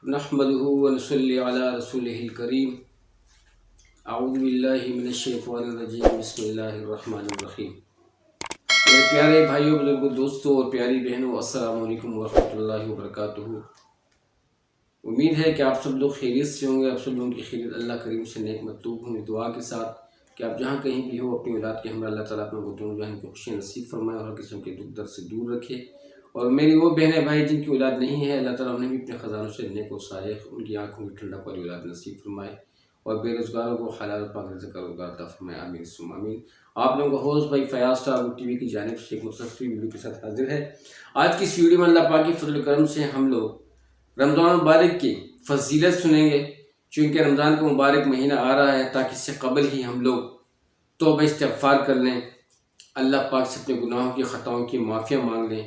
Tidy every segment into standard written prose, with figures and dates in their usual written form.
نحمده ونصلي على رسوله الكريم اعوذ باللہ من الشیطان الرجیم بسم اللہ الرحمن الرحیم۔ میرے پیارے بھائیوں، بزرگوں، دوستوں اور پیاری بہنوں، السلام علیکم ورحمۃ اللہ وبرکاتہ۔ امید ہے کہ آپ سب لوگ خیریت سے ہوں گے۔ آپ سب لوگوں کی خیریت اللہ کریم سے نیک مطلوب ہوں، دعا کے ساتھ کہ آپ جہاں کہیں بھی ہو اپنی اولاد کے ہمراہ اللہ تعالیٰ اپنے دونوں جہان کی خوشی نصیب فرمائے اور ہر قسم کے دکھ درد سے دور رکھے۔ اور میری وہ بہنیں بھائی جن کی اولاد نہیں ہے، اللہ تعالیٰ انہیں بھی اپنے خزانوں سے نیک و صالح، ان کی آنکھوں کی ٹھنڈک والی اولاد نصیب فرمائے، اور بے روزگاروں کو حلال پاک رزق کا روزگار عطا فرمائے، آمین ثم آمین۔ آپ لوگوں کا ہوسٹ بھائی فیاض اسٹار ٹی وی کی جانب سے ایک مختصر ویڈیو کے ساتھ حاضر ہے۔ آج کی اس ویڈیو میں اللہ پاک کی فضل و کرم سے ہم لوگ رمضان مبارک کی فضیلت سنیں گے، چونکہ رمضان کا مبارک مہینہ آ رہا ہے، تاکہ اس سے قبل ہی ہم لوگ توبہ استغفار کر لیں، اللہ پاک سے اپنے گناہوں کی خطاؤں کی معافیاں مانگ لیں،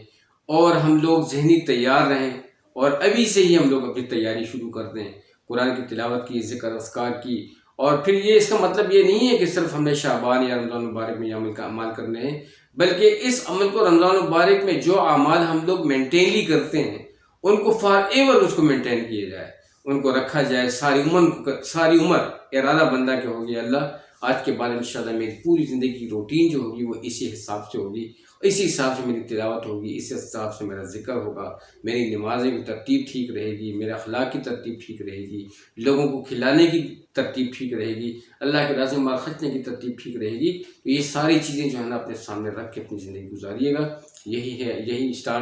اور ہم لوگ ذہنی تیار رہیں، اور ابھی سے ہی ہم لوگ اپنی تیاری شروع کر دیں، قرآن کی تلاوت کی، ذکر اذکار کی۔ اور پھر یہ اس کا مطلب یہ نہیں ہے کہ صرف ہم نے شعبان یا رمضان مبارک میں یہ عمل کا اعمال کرنے ہیں، بلکہ اس عمل کو رمضان مبارک میں جو اعمال ہم لوگ مینٹینلی کرتے ہیں ان کو فار ایور اس کو مینٹین کیا جائے، ان کو رکھا جائے ساری عمر ارادہ بندہ کے ہوگی اللہ آج کے بعد انشاءاللہ میری پوری زندگی کی روٹین جو ہوگی وہ اسی حساب سے ہوگی، اسی حساب سے میری تلاوت ہوگی، اسی حساب سے میرا ذکر ہوگا، میری نمازیں کی ترتیب ٹھیک رہے گی، میرے اخلاق کی ترتیب ٹھیک رہے گی، لوگوں کو کھلانے کی ترتیب ٹھیک رہے گی، اللہ کے راز میں مال خرچنے کی ترتیب ٹھیک رہے گی۔ تو یہ ساری چیزیں جو ہے نا اپنے سامنے رکھ کے اپنی زندگی گزاریے گا۔ یہی اسٹار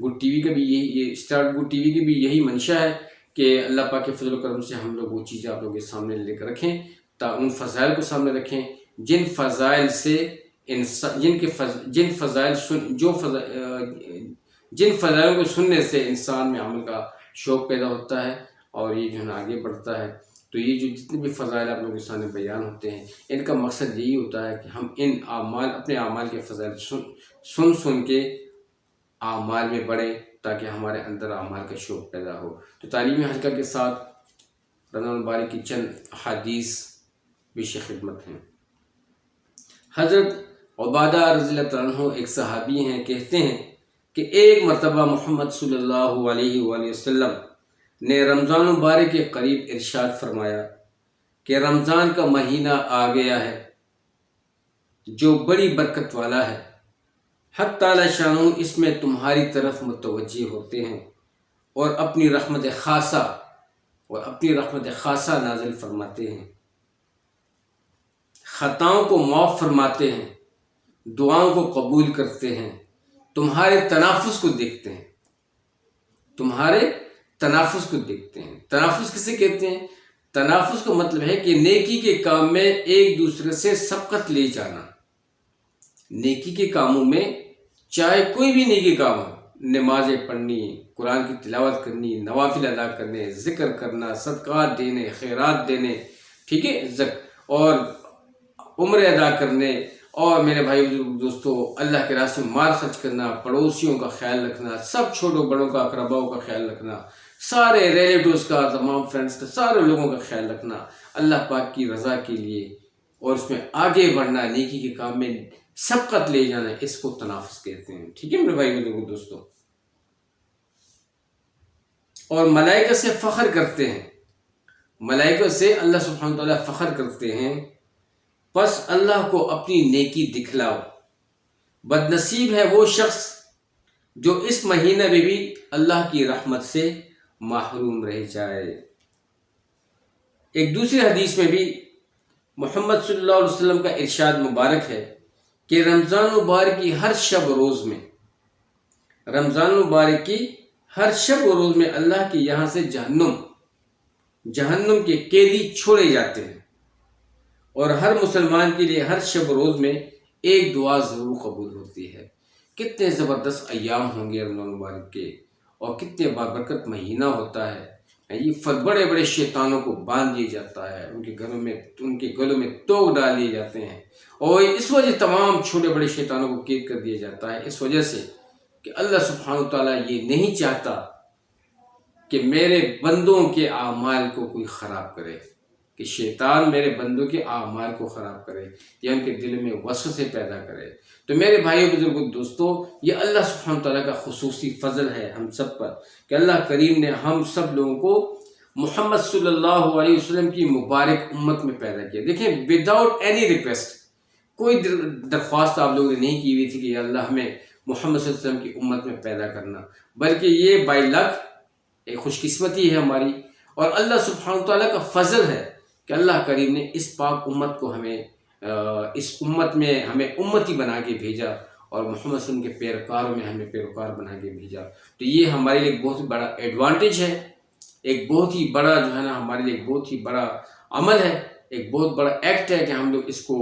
گڈ ٹی وی کا بھی اسٹار گڈ ٹی وی کی بھی یہی منشا ہے کہ اللہ پاک کے فضل و کرم سے ہم لوگ وہ چیزیں آپ لوگوں کے سامنے لے کر رکھیں، ان فضائل کو سامنے رکھیں جن فضائل سے جن فضائلوں کو سننے سے انسان میں عمل کا شوق پیدا ہوتا ہے اور یہ جو ہے نا آگے بڑھتا ہے۔ تو یہ جو جتنے بھی فضائل آپ لوگوں کے سامنے بیان ہوتے ہیں، ان کا مقصد یہی ہوتا ہے کہ ہم اپنے اعمال کے فضائل سن کے اعمال میں بڑھیں، تاکہ ہمارے اندر اعمال کا شوق پیدا ہو۔ تو تعلیمی حلقہ کے ساتھ رمضان مبارک کی چند احادیث پیش خدمت ہیں۔ حضرت عبادہ رضی اللہ عنہ ایک صحابی ہیں، کہتے ہیں کہ ایک مرتبہ محمد صلی اللہ علیہ وآلہ وسلم نے رمضان مبارک کے قریب ارشاد فرمایا کہ رمضان کا مہینہ آ گیا ہے جو بڑی برکت والا ہے، حق تعالی شانہ اس میں تمہاری طرف متوجہ ہوتے ہیں اور اپنی رحمت خاصہ نازل فرماتے ہیں، خطاؤں کو معاف فرماتے ہیں، دعاؤں کو قبول کرتے ہیں، تمہارے تنافس کو دیکھتے ہیں۔ تنافس کسے کہتے ہیں؟ تنافس کا مطلب ہے کہ نیکی کے کام میں ایک دوسرے سے سبقت لے جانا۔ نیکی کے کاموں میں چاہے کوئی بھی نیکی کام ہو، نمازیں پڑھنی، قرآن کی تلاوت کرنی، نوافل ادا کرنے، ذکر کرنا، صدقات دینے، خیرات دینے، ٹھیک ہے، اور عمرے ادا کرنے، اور میرے بھائی دوستو اللہ کے راستے میں مال خرچ کرنا، پڑوسیوں کا خیال رکھنا، سب چھوٹوں بڑوں کا، اقرباؤں کا خیال رکھنا، سارے ریلیٹیوز کا، تمام فرینڈز کا، سارے لوگوں کا خیال رکھنا اللہ پاک کی رضا کے لیے، اور اس میں آگے بڑھنا، نیکی کے کام میں سبقت لے جانا، اس کو تنافس کہتے ہیں، ٹھیک ہے میرے بھائی دوستو۔ اور ملائکہ سے فخر کرتے ہیں، ملائکہ سے اللہ سبحانہ وتعالیٰ فخر کرتے ہیں، پس اللہ کو اپنی نیکی دکھلاؤ، بد نصیب ہے وہ شخص جو اس مہینہ میں بھی اللہ کی رحمت سے محروم رہ جائے۔ ایک دوسری حدیث میں بھی محمد صلی اللہ علیہ وسلم کا ارشاد مبارک ہے کہ رمضان مبارک کی ہر شب و روز میں اللہ کے یہاں سے جہنم کے قیدی چھوڑے جاتے ہیں، اور ہر مسلمان کے لیے ہر شب و روز میں ایک دعا ضرور قبول ہوتی ہے۔ کتنے زبردست ایام ہوں گے رمضان مبارک کے، اور کتنے بابرکت مہینہ ہوتا ہے۔ یہ بڑے بڑے شیطانوں کو باندھ دیا جاتا ہے، ان کے گلوں میں توق ڈال دیے جاتے ہیں، اور اس وجہ تمام چھوٹے بڑے شیطانوں کو قید کر دیا جاتا ہے، اس وجہ سے کہ اللہ سبحانہ تعالیٰ یہ نہیں چاہتا کہ میرے بندوں کے اعمال کو کوئی خراب کرے۔ کہ شیطان میرے بندوں کے اعمال کو خراب کرے یا ان کے دل میں وسوسے پیدا کرے۔ تو میرے بھائیوں بزرگوں دوستو، یہ اللہ سبحانہ تعالیٰ کا خصوصی فضل ہے ہم سب پر کہ اللہ کریم نے ہم سب لوگوں کو محمد صلی اللہ علیہ وسلم کی مبارک امت میں پیدا کیا۔ دیکھیں، وداؤٹ اینی ریکویسٹ، کوئی درخواست آپ لوگوں نے نہیں کی ہوئی تھی کہ یا اللہ ہمیں محمد صلی اللہ علیہ وسلم کی امت میں پیدا کرنا، بلکہ یہ بائی لک ایک خوش قسمتی ہے ہماری، اور اللہ سبحانہ تعالیٰ کا فضل ہے کہ اللہ کریم نے اس پاک امت کو ہمیں اس امت میں ہمیں امتی بنا کے بھیجا، اور محمد صلی اللہ علیہ وسلم کے پیروکاروں میں ہمیں پیروکار بنا کے بھیجا۔ تو یہ ہمارے لیے ایک بہت ہی بڑا ایڈوانٹیج ہے، ایک بہت ہی بڑا جو ہے نا ہمارے لیے ایک بہت ہی بڑا عمل ہے، ایک بہت بڑا ایکٹ ہے کہ ہم لوگ اس کو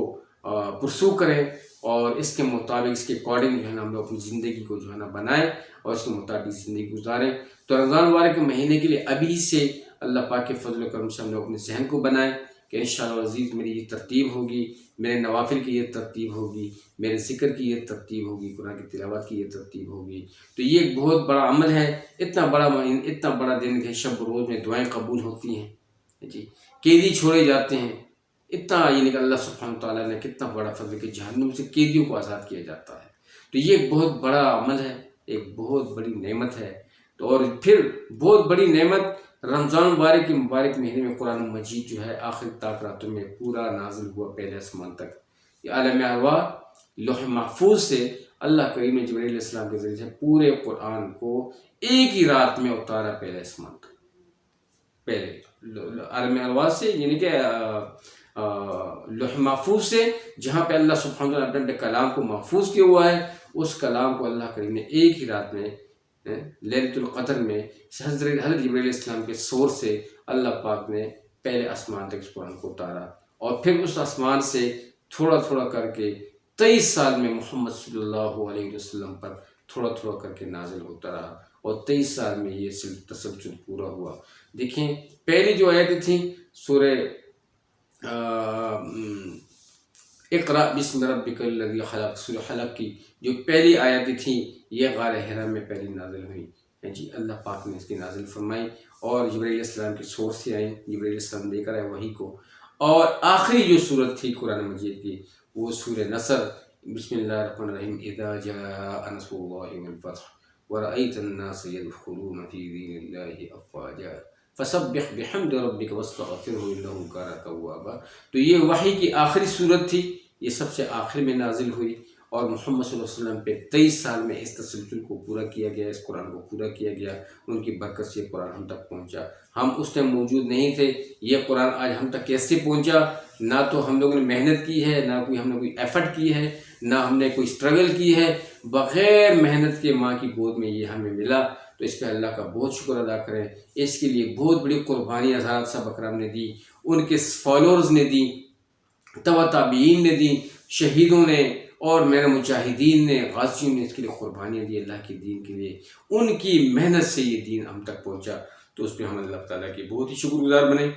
پرسو کریں اور اس کے مطابق، اس کے اکارڈنگ جو ہے نا ہم لوگ اپنی زندگی کو جو ہے نا بنائیں اور اس کے مطابق زندگی گزاریں۔ تو رمضان مبارک کے مہینے کے لیے ابھی سے اللہ پاک کے فضل و کرم سے ہم لوگ اپنے ذہن کو بنائیں کہ انشاءاللہ عزیز میری یہ ترتیب ہوگی، میرے نوافل کی یہ ترتیب ہوگی، میرے ذکر کی یہ ترتیب ہوگی، قرآن کی تلاوت کی یہ ترتیب ہوگی۔ تو یہ ایک بہت بڑا عمل ہے، اتنا بڑا دن کہ شب و روز میں دعائیں قبول ہوتی ہیں جی، قیدی چھوڑے جاتے ہیں، اتنا یعنی کہ اللہ سبحانہ تعالیٰ نے کتنا بڑا فضل کہ جہنم سے قیدیوں کو آزاد کیا جاتا ہے۔ تو یہ ایک بہت بڑا عمل ہے، ایک بہت بڑی نعمت ہے۔ تو اور پھر بہت بڑی نعمت رمضان مبارک کے مبارک مہینے میں قرآن مجید جو ہے آخر تک راتوں میں پورا نازل ہوا پہلے آسمان تک۔ یہ عالم ارواح لوح محفوظ سے اللہ کریم نے جبرائیل علیہ السلام کے ذریعے سے پورے قرآن کو ایک ہی رات میں اتارا پہلے آسمان تک، پہلے عالم ارواح سے یعنی کہ لوح محفوظ سے، جہاں پہ اللہ سبحانہ وتعالیٰ نے اپنے کلام کو محفوظ کیا ہوا ہے، اس کلام کو اللہ کریم نے ایک ہی رات میں لیلۃ القدر میں حضرت جبرائیل علیہ السلام کے سور سے اللہ پاک نے پہلے آسمان تک اس قرآن کو اتارا، اور پھر اس آسمان سے تھوڑا تھوڑا کر کے 23 سال میں محمد صلی اللہ علیہ وسلم پر تھوڑا تھوڑا کر کے نازل ہوتا رہا، اور 23 سال میں یہ تسلسل پورا ہوا۔ دیکھیں، پہلی جو آیتیں تھیں سورہ اقرأ بسم ربک الذی خلق، سورہ خلق کی جو پہلی آیتیں تھیں یہ غار حرا میں پہلی نازل ہوئی جی، اللہ پاک نے اس کی نازل فرمائی، اور جبرائیل علیہ السلام کی سور سے آئیں، جبرائیل علیہ السلام لے کر آئے وحی کو۔ اور آخری جو صورت تھی قرآن مجید کی وہ سورہ نصر، بسم اللہ الرحمن الرحیم، اذا جاء نصر اللہ والفتح ورأیت الناس يدخلون فی دین اللہ افواجا فسبح بحمد ربک واستغفرہ انہ کان توابا۔ تو یہ وحی کی آخری صورت تھی، یہ سب سے آخر میں نازل ہوئی، اور محمد صلی اللہ علیہ وسلم پہ 23 سال میں اس تسلسل کو پورا کیا گیا، اس قرآن کو پورا کیا گیا، ان کی برکت سے یہ قرآن ہم تک پہنچا۔ ہم اس ٹائم موجود نہیں تھے، یہ قرآن آج ہم تک کیسے پہنچا؟ نہ تو ہم لوگوں نے محنت کی ہے، نہ ہم نے کوئی ایفرٹ کی ہے، نہ ہم نے کوئی اسٹرگل کی ہے، بغیر محنت کے ماں کی گود میں یہ ہمیں ملا۔ تو اس پہ اللہ کا بہت شکر ادا کریں، اس کے لیے بہت بڑی قربانی حضرات صاحب اکرام نے دی، ان کے فالوورز نے دی، تبع تابعین نے دی، شہیدوں نے اور میرے مجاہدین نے، غازیوں نے اس کے لیے قربانیاں دی اللہ کے دین کے لیے، ان کی محنت سے یہ دین ہم تک پہنچا۔ تو اس پہ ہم اللہ تعالیٰ کی بہت ہی شکر گزار بنیں۔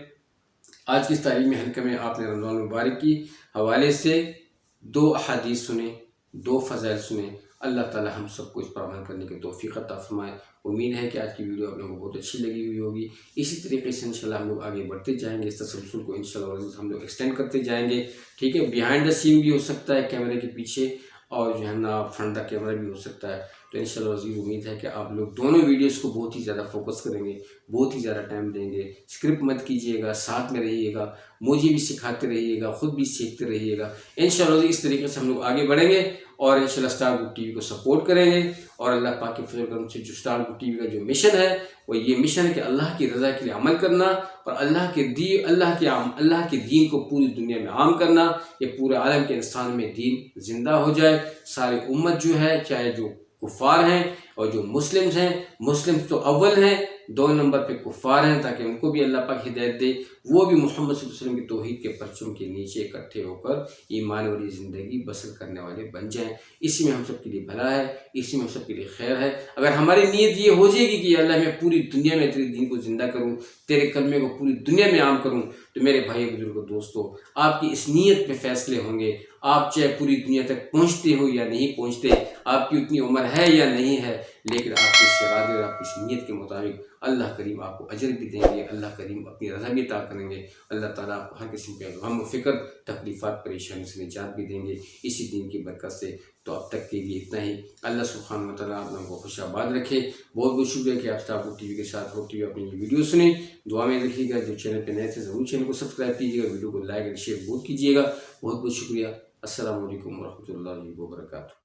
آج کی اس تعلیمی حلقے میں آپ نے رمضان مبارک کی حوالے سے 2 احادیث سنیں، 2 فضائل سنیں۔ اللہ تعالیٰ ہم سب کو اس پر عمل کرنے کی توفیق عطا فرمائے۔ امید ہے کہ آج کی ویڈیو آپ لوگوں کو بہت اچھی لگی ہوئی ہوگی۔ اسی طریقے سے انشاءاللہ ہم لوگ آگے بڑھتے جائیں گے، اس تسلسل کو انشاءاللہ ہم لوگ ایکسٹینڈ کرتے جائیں گے، ٹھیک ہے۔ بیہائنڈ دا سین بھی ہو سکتا ہے کیمرے کے پیچھے، اور جو ہے نا فرنٹ دا کیمرہ بھی ہو سکتا ہے۔ تو انشاءاللہ عزیز امید ہے کہ آپ لوگ دونوں ویڈیوز کو بہت ہی زیادہ فوکس کریں گے، بہت ہی زیادہ ٹائم دیں گے، اسکرپٹ مت کیجیے گا، ساتھ میں رہیے گا، مجھے بھی سکھاتے رہیے گا، خود بھی سیکھتے رہیے گا۔ انشاءاللہ اس طریقے سے ہم لوگ آگے بڑھیں گے، اور انشاءاللہ اسٹار بک ٹی وی کو سپورٹ کریں گے، اور اللہ پاک کے فضل و کرم سے جو اسٹار بک ٹی وی کا جو مشن ہے وہ یہ مشن ہے کہ اللہ کی رضا کے لیے عمل کرنا، اور اللہ کے دین کو پوری دنیا میں عام کرنا، یہ پورے عالم کے انسان میں دین زندہ ہو جائے۔ ساری امت جو ہے، چاہے جو کفار ہیں اور جو مسلمز ہیں، مسلمز تو اول ہیں، 2 نمبر پہ کفار ہیں، تاکہ ان کو بھی اللہ پاک ہدایت دے، وہ بھی محمد صلی اللہ علیہ وسلم کی توحید کے پرچم کے نیچے اکٹھے ہو کر ایمان والی زندگی بسر کرنے والے بن جائیں۔ اسی میں ہم سب کے لیے بھلا ہے، اسی میں ہم سب کے لیے خیر ہے۔ اگر ہماری نیت یہ ہو جائے گی کہ اللہ میں پوری دنیا میں تیرے دین کو زندہ کروں، تیرے کلمے کو پوری دنیا میں عام کروں، تو میرے بھائی بزرگوں دوستو، آپ کی اس نیت پہ فیصلے ہوں گے۔ آپ چاہے پوری دنیا تک پہنچتے ہو یا نہیں پہنچتے، آپ کی اتنی عمر ہے یا نہیں ہے، لیکن آپ کے اس ارادے اور آپ کی اس نیت کے مطابق اللہ کریم آپ کو اجر بھی دیں گے، اللہ کریم اپنی رضا بھی عطا کریں گے، اللہ تعالیٰ آپ کو ہر قسم کے غم و فکر، تکلیفات، پریشانی سے نجات بھی دیں گے اسی دین کی برکت سے۔ تو اب تک کے لیے اتنا ہی۔ اللہ سبحانہ و تعالیٰ آپ لوگوں کو خوش آباد رکھے۔ بہت بہت شکریہ کہ آپ اسٹار ٹی وی کے ساتھ ہوتے ہوئے اپنی یہ ویڈیو سنیں، دعا میں رکھیے گا۔ جو چینل پہ نئے تھے ضرور چینل کو سبسکرائب کیجیے گا، ویڈیو کو لائک اور شیئر بہت کیجیے گا۔ بہت بہت شکریہ۔ السلام علیکم ورحمۃ اللہ وبرکاتہ۔